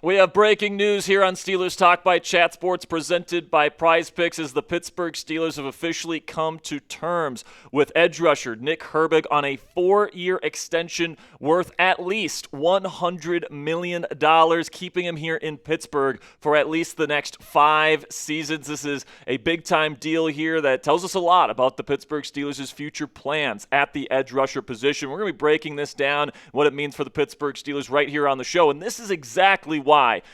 We have breaking news here on Steelers Talk by Chat Sports, presented by Prize Picks, as the Pittsburgh Steelers have officially come to terms with edge rusher Nick Herbig on a 4-year extension worth at least $100 million, keeping him here in Pittsburgh for at least the next 5 seasons. This is a big-time deal here that tells us a lot about the Pittsburgh Steelers' future plans at the edge rusher position. We're going to be breaking this down, what it means for the Pittsburgh Steelers right here on the show, and this is exactly why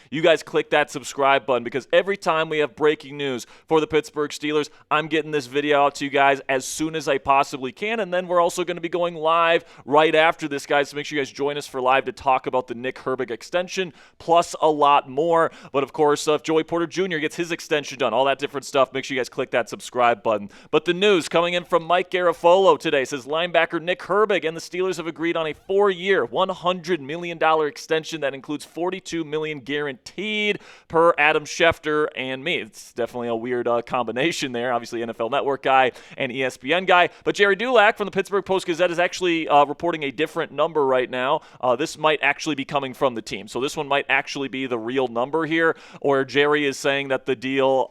you guys click that subscribe button, because every time we have breaking news for the Pittsburgh Steelers, I'm getting this video out to you guys as soon as I possibly can, and then we're also going to be going live right after this, guys, so make sure you guys join us for live to talk about the Nick Herbig extension, plus a lot more. But of course, if Joey Porter Jr. gets his extension done, all that different stuff, make sure you guys click that subscribe button. But the news coming in from Mike Garafolo today says linebacker Nick Herbig and the Steelers have agreed on a 4-year, $100 million extension that includes $42 million guaranteed per Adam Schefter and me. It's definitely a weird combination there. Obviously, NFL Network guy and ESPN guy. But Jerry Dulac from the Pittsburgh Post-Gazette is actually reporting a different number right now. This might actually be coming from the team. So this one might actually be the real number here, or Jerry is saying that the deal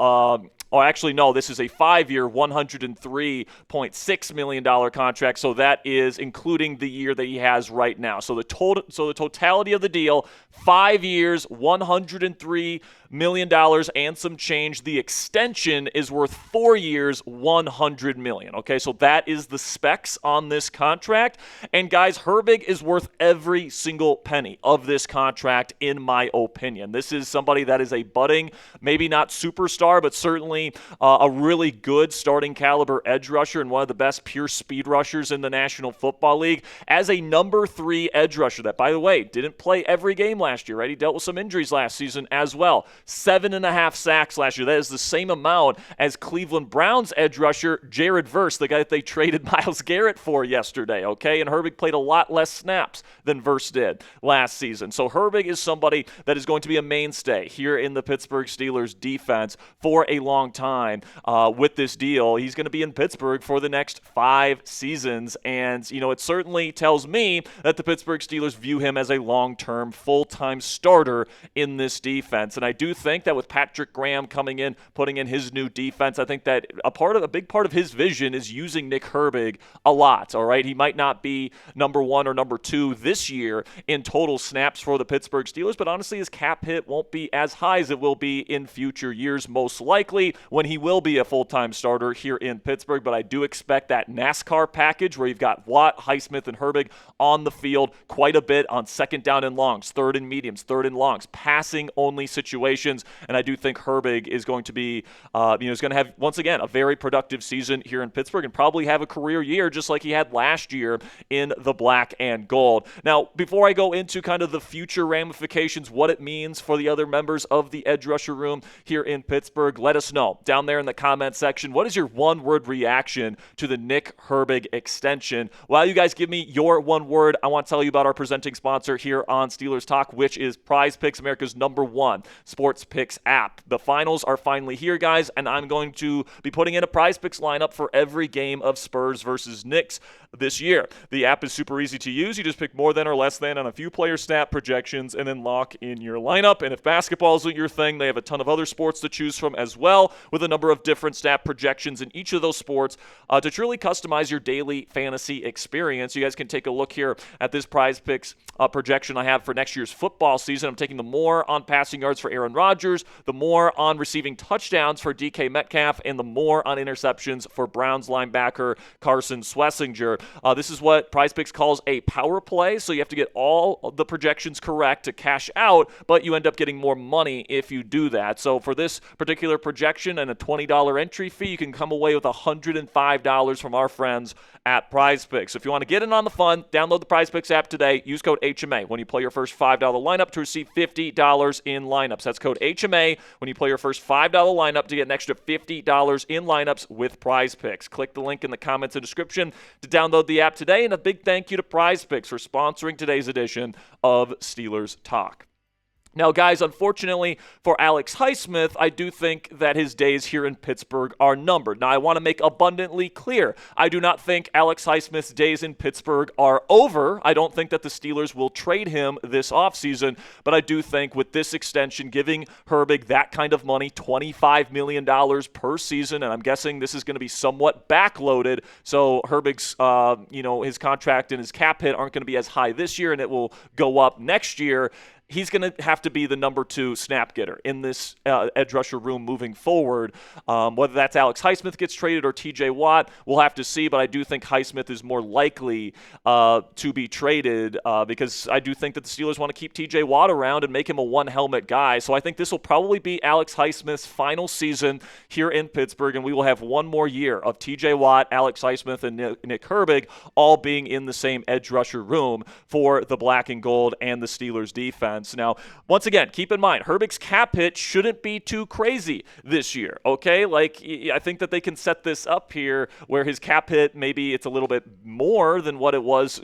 oh, actually, no, this is a 5-year, $103.6 million contract, so that is including the year that he has right now. So the totality of the deal, 5 years, $103 million and some change. The extension is worth 4 years, $100 million. Okay, so that is the specs on this contract. And guys, Herbig is worth every single penny of this contract, in my opinion. This is somebody that is a budding, maybe not superstar, but certainly a really good starting caliber edge rusher and one of the best pure speed rushers in the National Football League. As a number 3 edge rusher that, by the way, didn't play every game last year, right? He dealt with some injuries last season as well. 7.5 sacks last year. That is the same amount as Cleveland Browns edge rusher Jared Verse, the guy that they traded Myles Garrett for yesterday, okay? And Herbig played a lot less snaps than Verse did last season. So Herbig is somebody that is going to be a mainstay here in the Pittsburgh Steelers defense for a long time. With this deal, he's going to be in Pittsburgh for the next 5 seasons. And, you know, it certainly tells me that the Pittsburgh Steelers view him as a long-term, full-time starter in this defense. And I do think that with Patrick Graham coming in, putting in his new defense, I think that a big part of his vision is using Nick Herbig a lot, all right? He might not be number 1 or number 2 this year in total snaps for the Pittsburgh Steelers, but honestly, his cap hit won't be as high as it will be in future years, most likely, when he will be a full-time starter here in Pittsburgh. But I do expect that NASCAR package where you've got Watt, Highsmith, and Herbig on the field quite a bit on second down and longs, third and mediums, third and longs, passing-only situations. And I do think Herbig is going to be, is going to have, once again, a very productive season here in Pittsburgh and probably have a career year just like he had last year in the black and gold. Now, before I go into kind of the future ramifications, what it means for the other members of the edge rusher room here in Pittsburgh, let us know down there in the comment section. What is your one-word reaction to the Nick Herbig extension? While you guys give me your one word, I want to tell you about our presenting sponsor here on Steelers Talk, which is Prize Picks, America's #1 sports picks app. The finals are finally here, guys, and I'm going to be putting in a Prize Picks lineup for every game of Spurs versus Knicks this year. The app is super easy to use. You just pick more than or less than on a few player snap projections and then lock in your lineup. And if basketball isn't your thing, they have a ton of other sports to choose from as well, with a number of different snap projections in each of those sports to truly customize your daily fantasy experience. You guys can take a look here at this Prize Picks projection I have for next year's football season. I'm taking the more on passing yards for Aaron Rodgers, the more on receiving touchdowns for DK Metcalf, and the more on interceptions for Browns linebacker Carson Schlesinger. This is what Prize Picks calls a power play, so you have to get all the projections correct to cash out, but you end up getting more money if you do that. So for this particular projection and a $20 entry fee, you can come away with $105 from our friends at Prize Picks. So if you want to get in on the fun, download the Prize Picks app today. Use code HMA when you play your first $5 lineup to receive $50 in lineups. That's code HMA when you play your first $5 lineup to get an extra $50 in lineups with Prize Picks. Click the link in the comments and description to download the app today. And a big thank you to Prize Picks for sponsoring today's edition of Steelers Talk. Now, guys, unfortunately for Alex Highsmith, I do think that his days here in Pittsburgh are numbered. Now, I want to make abundantly clear, I do not think Alex Highsmith's days in Pittsburgh are over. I don't think that the Steelers will trade him this offseason, but I do think with this extension, giving Herbig that kind of money, $25 million per season, and I'm guessing this is going to be somewhat backloaded, so Herbig's, his contract and his cap hit aren't going to be as high this year, and it will go up next year. He's going to have to be the number 2 snap getter in this edge rusher room moving forward. Whether that's Alex Highsmith gets traded or TJ Watt, we'll have to see, but I do think Highsmith is more likely to be traded because I do think that the Steelers want to keep TJ Watt around and make him a one-helmet guy. So I think this will probably be Alex Highsmith's final season here in Pittsburgh, and we will have one more year of TJ Watt, Alex Highsmith, and Nick Herbig all being in the same edge rusher room for the black and gold and the Steelers defense. Now, once again, keep in mind, Herbig's cap hit shouldn't be too crazy this year, okay? Like, I think that they can set this up here where his cap hit, maybe it's a little bit more than what it was,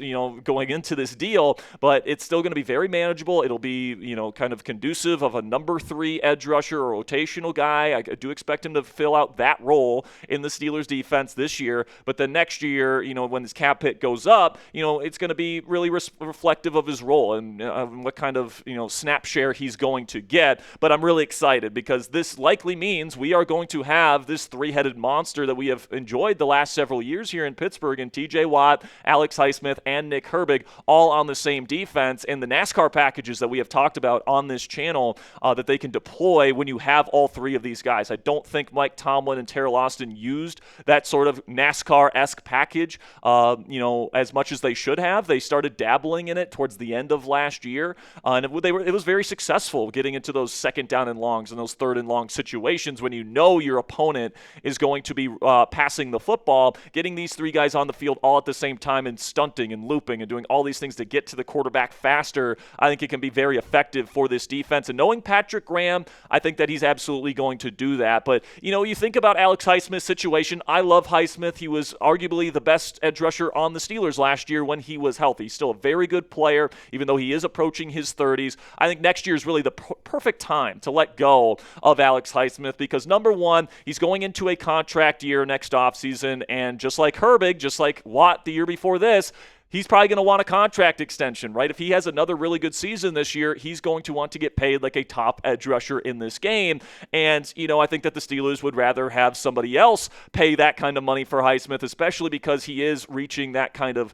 going into this deal, but it's still going to be very manageable. It'll be, kind of conducive of a number 3 edge rusher or rotational guy. I do expect him to fill out that role in the Steelers defense this year, but then next year, when his cap hit goes up, it's going to be really reflective of his role and what kind of snap share he's going to get. But I'm really excited because this likely means we are going to have this 3-headed monster that we have enjoyed the last several years here in Pittsburgh, and TJ Watt, Alex Highsmith, and Nick Herbig all on the same defense, and the NASCAR packages that we have talked about on this channel that they can deploy when you have all 3 of these guys. I don't think Mike Tomlin and Terrell Austin used that sort of NASCAR-esque package as much as they should have. They started dabbling in it towards the end of last year, and it was very successful getting into those second down and longs and those third and long situations when your opponent is going to be passing the football. Getting these 3 guys on the field all at the same time and stunting and looping and doing all these things to get to the quarterback faster, I think it can be very effective for this defense. And knowing Patrick Graham, I think that he's absolutely going to do that. But, you think about Alex Highsmith's situation. I love Highsmith. He was arguably the best edge rusher on the Steelers last year when he was healthy. He's still a very good player, even though he is approaching his 30s. I think next year is really the perfect time to let go of Alex Highsmith because, number 1, he's going into a contract year next offseason, and just like Herbig, just like Watt the year before this, he's probably going to want a contract extension, right? If he has another really good season this year, he's going to want to get paid like a top edge rusher in this game. And, I think that the Steelers would rather have somebody else pay that kind of money for Highsmith, especially because he is reaching that kind of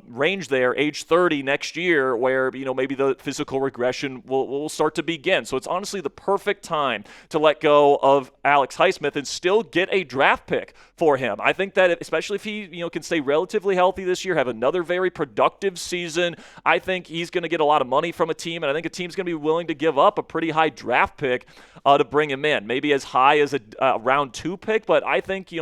range there, age 30 next year, where, maybe the physical regression will start to begin. So it's honestly the perfect time to let go of Alex Highsmith and still get a draft pick for him. I think that especially if he, can stay relatively healthy this year, have another very productive season, I think he's going to get a lot of money from a team, and I think a team's going to be willing to give up a pretty high draft pick to bring him in. Maybe as high as a round 2 pick, but I think,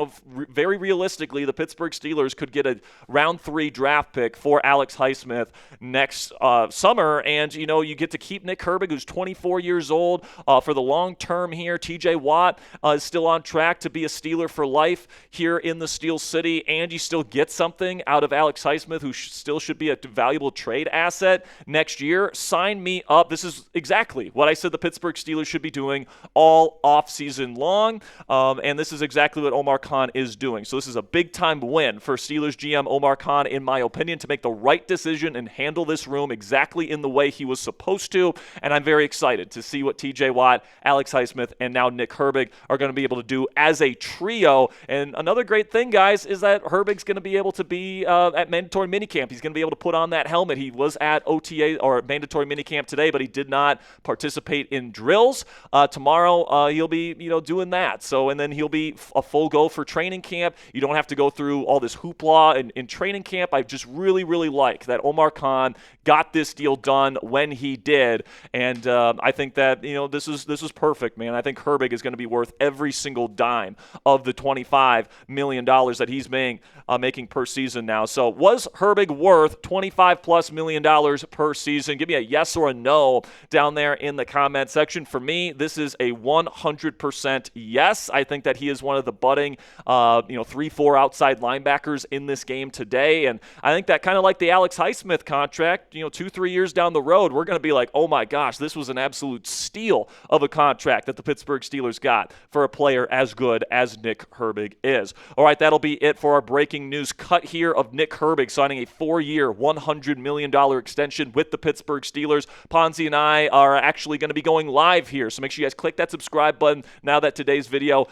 very realistically, the Pittsburgh Steelers could get a round 3 draft pick for Alex Highsmith next summer, and, you get to keep Nick Herbig, who's 24 years old, for the long term here. TJ Watt is still on track to be a Steeler for life here in the Steel City, and you still get something out of Alex Highsmith, who still should be a valuable trade asset next year. Sign me up. This is exactly what I said the Pittsburgh Steelers should be doing all offseason long, and this is exactly what Omar Khan is doing. So this is a big-time win for Steelers GM Omar Khan, in my opinion, to make the right decision and handle this room exactly in the way he was supposed to, and I'm very excited to see what TJ Watt, Alex Highsmith, and now Nick Herbig are going to be able to do as a trio. And another great thing, guys, is that Herbig's going to be able to be at mandatory minicamp. He's going to be able to put on that helmet. He was at OTA or mandatory minicamp today, but he did not participate in drills. Tomorrow he'll be doing that. So, and then he'll be a full go for training camp. You don't have to go through all this hoopla in training camp. I just really like that Omar Khan got this deal done when he did, and I think that this is perfect, man. I think Herbig is going to be worth every single dime of the $25 million that he's making per season now. So was Herbig worth $25+ million per season? Give me a yes or a no down there in the comment section. For me, this is a 100% yes. I think that he is one of the budding 3-4 outside linebackers in this game today. And I think that kind of like the Alex Highsmith contract, 2-3 years down the road, we're going to be like, oh my gosh, this was an absolute steal of a contract that the Pittsburgh Steelers got for a player as good as Nick Herbig is. All right, that'll be it for our breaking news cut here of Nick Herbig signing a 4-year, $100 million extension with the Pittsburgh Steelers. Ponzi and I are actually going to be going live here, so make sure you guys click that subscribe button now that today's video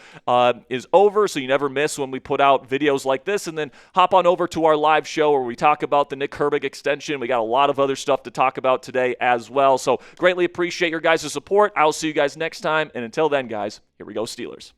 is over, so you never miss when we put out videos like this, and then hop on over to our live show where we talk about the Nick Herbig extension. We got a lot of other stuff to talk about today as well, so greatly appreciate your guys' support. I'll see you guys next time, and until then, guys, here we go, Steelers.